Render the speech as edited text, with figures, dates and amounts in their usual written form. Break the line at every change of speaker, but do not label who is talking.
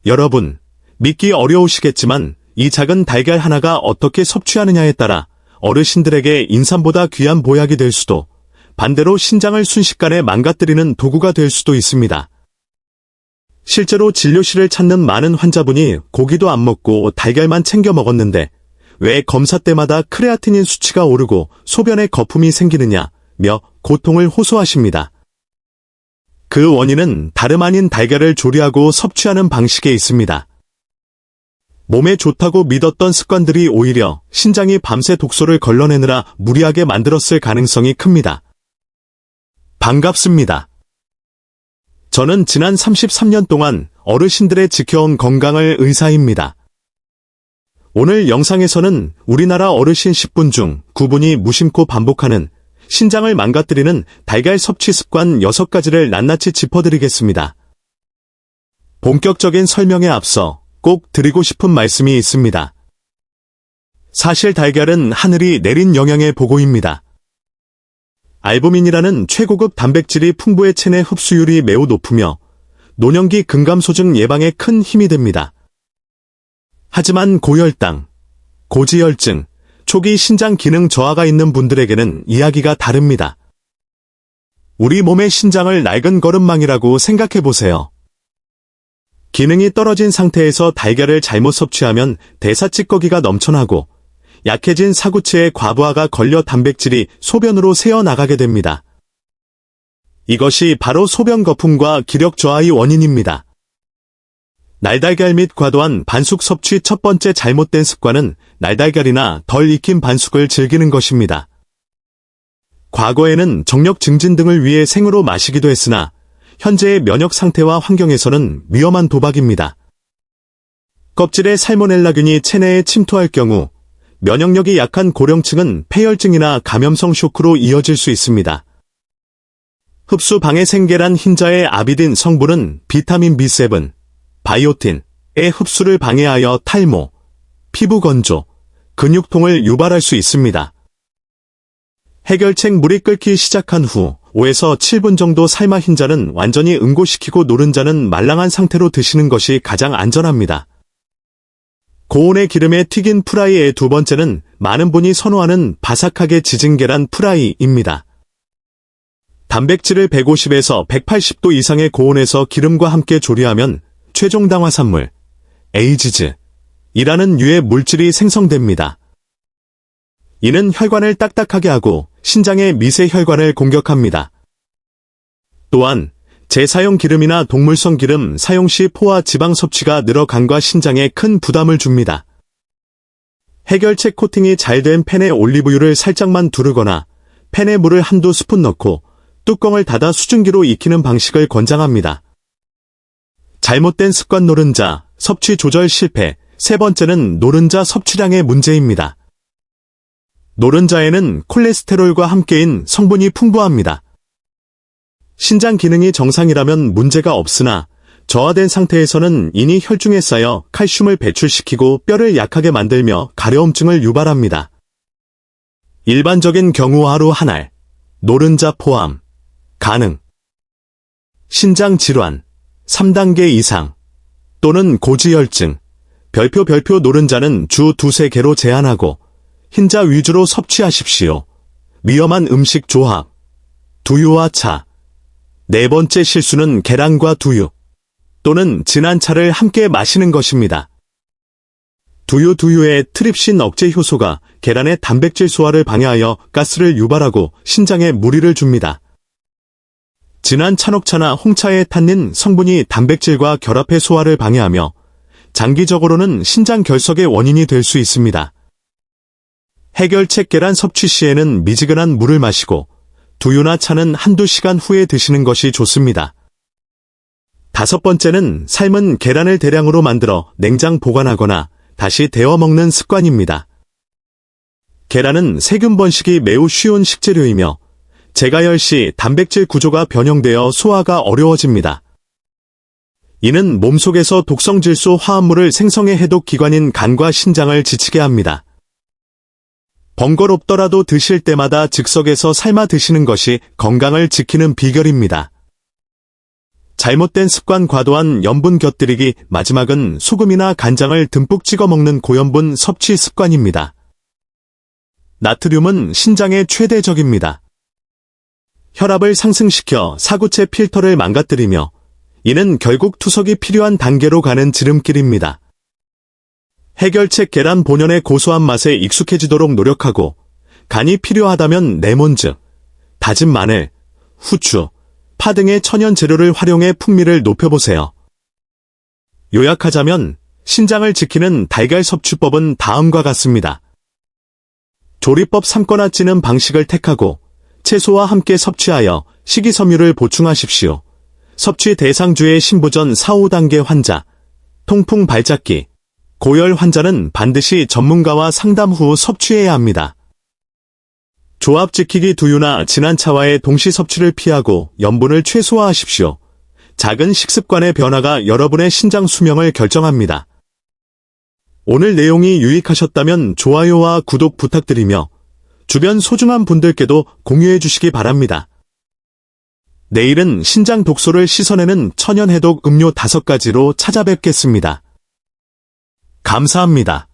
여러분, 믿기 어려우시겠지만 이 작은 달걀 하나가 어떻게 섭취하느냐에 따라 어르신들에게 인삼보다 귀한 보약이 될 수도, 반대로 신장을 순식간에 망가뜨리는 도구가 될 수도 있습니다. 실제로 진료실을 찾는 많은 환자분이 고기도 안 먹고 달걀만 챙겨 먹었는데 왜 검사 때마다 크레아티닌 수치가 오르고 소변에 거품이 생기느냐며 고통을 호소하십니다. 그 원인은 다름 아닌 달걀을 조리하고 섭취하는 방식에 있습니다. 몸에 좋다고 믿었던 습관들이 오히려 신장이 밤새 독소를 걸러내느라 무리하게 만들었을 가능성이 큽니다. 반갑습니다. 저는 지난 33년 동안 어르신들의 지켜온 건강을 의사입니다. 오늘 영상에서는 우리나라 어르신 10분 중 9분이 무심코 반복하는 신장을 망가뜨리는 달걀 섭취 습관 6가지를 낱낱이 짚어드리겠습니다. 본격적인 설명에 앞서 꼭 드리고 싶은 말씀이 있습니다. 사실 달걀은 하늘이 내린 영양의 보고입니다. 알부민이라는 최고급 단백질이 풍부해 체내 흡수율이 매우 높으며 노년기 근감소증 예방에 큰 힘이 됩니다. 하지만 고혈당, 고지혈증, 초기 신장 기능 저하가 있는 분들에게는 이야기가 다릅니다. 우리 몸의 신장을 낡은 거름망이라고 생각해보세요. 기능이 떨어진 상태에서 달걀을 잘못 섭취하면 대사찌꺼기가 넘쳐나고 약해진 사구체에 과부하가 걸려 단백질이 소변으로 새어나가게 됩니다. 이것이 바로 소변 거품과 기력 저하의 원인입니다. 날달걀 및 과도한 반숙 섭취 첫 번째 잘못된 습관은 날달걀이나 덜 익힌 반숙을 즐기는 것입니다. 과거에는 정력 증진 등을 위해 생으로 마시기도 했으나 현재의 면역 상태와 환경에서는 위험한 도박입니다. 껍질에 살모넬라균이 체내에 침투할 경우 면역력이 약한 고령층은 폐혈증이나 감염성 쇼크로 이어질 수 있습니다. 흡수 방해 생계란 흰자의 아비딘 성분은 비타민 B7, 바이오틴의 흡수를 방해하여 탈모, 피부 건조, 근육통을 유발할 수 있습니다. 해결책 물이 끓기 시작한 후 5에서 7분 정도 삶아 흰자는 완전히 응고시키고 노른자는 말랑한 상태로 드시는 것이 가장 안전합니다. 고온의 기름에 튀긴 프라이의 두 번째는 많은 분이 선호하는 바삭하게 지진 계란 프라이입니다. 단백질을 150에서 180도 이상의 고온에서 기름과 함께 조리하면 최종 당화산물, 에이지즈이라는 유해 물질이 생성됩니다. 이는 혈관을 딱딱하게 하고 신장의 미세 혈관을 공격합니다. 또한 재사용 기름이나 동물성 기름 사용 시 포화 지방 섭취가 늘어 간과 신장에 큰 부담을 줍니다. 해결책 코팅이 잘 된 팬에 올리브유를 살짝만 두르거나 팬에 물을 한두 스푼 넣고 뚜껑을 닫아 수증기로 익히는 방식을 권장합니다. 잘못된 습관 노른자, 섭취 조절 실패. 세 번째는 노른자 섭취량의 문제입니다. 노른자에는 콜레스테롤과 함께인 성분이 풍부합니다. 신장 기능이 정상이라면 문제가 없으나 저하된 상태에서는 이니 혈중에 쌓여 칼슘을 배출시키고 뼈를 약하게 만들며 가려움증을 유발합니다. 일반적인 경우 하루 한 알, 노른자 포함, 가능. 신장 질환, 3단계 이상, 또는 고지혈증, 별표 노른자는 주 2-3개로 제한하고 흰자 위주로 섭취하십시오. 위험한 음식 조합, 두유와 차. 네 번째 실수는 계란과 두유 또는 진한 차를 함께 마시는 것입니다. 두유의 트립신 억제 효소가 계란의 단백질 소화를 방해하여 가스를 유발하고 신장에 무리를 줍니다. 진한 찬옥차나 홍차의 탄닌 성분이 단백질과 결합해 소화를 방해하며 장기적으로는 신장 결석의 원인이 될 수 있습니다. 해결책 계란 섭취 시에는 미지근한 물을 마시고 두유나 차는 한두 시간 후에 드시는 것이 좋습니다. 다섯 번째는 삶은 계란을 대량으로 만들어 냉장 보관하거나 다시 데워 먹는 습관입니다. 계란은 세균 번식이 매우 쉬운 식재료이며 재가열 시 단백질 구조가 변형되어 소화가 어려워집니다. 이는 몸속에서 독성질소 화합물을 생성해 해독 기관인 간과 신장을 지치게 합니다. 번거롭더라도 드실 때마다 즉석에서 삶아 드시는 것이 건강을 지키는 비결입니다. 잘못된 습관 과도한 염분 곁들이기, 마지막은 소금이나 간장을 듬뿍 찍어 먹는 고염분 섭취 습관입니다. 나트륨은 신장의 최대 적입니다. 혈압을 상승시켜 사구체 필터를 망가뜨리며 이는 결국 투석이 필요한 단계로 가는 지름길입니다. 해결책 계란 본연의 고소한 맛에 익숙해지도록 노력하고 간이 필요하다면 레몬즙, 다진 마늘, 후추, 파 등의 천연 재료를 활용해 풍미를 높여보세요. 요약하자면 신장을 지키는 달걀 섭취법은 다음과 같습니다. 조리법 삶거나 찌는 방식을 택하고 채소와 함께 섭취하여 식이섬유를 보충하십시오. 섭취 대상주의 신부전 4, 5단계 환자, 통풍 발작기, 고열 환자는 반드시 전문가와 상담 후 섭취해야 합니다. 조합 지키기 두유나 진한 차와의 동시 섭취를 피하고 염분을 최소화하십시오. 작은 식습관의 변화가 여러분의 신장 수명을 결정합니다. 오늘 내용이 유익하셨다면 좋아요와 구독 부탁드리며 주변 소중한 분들께도 공유해 주시기 바랍니다. 내일은 신장 독소를 씻어내는 천연 해독 음료 5가지로 찾아뵙겠습니다. 감사합니다.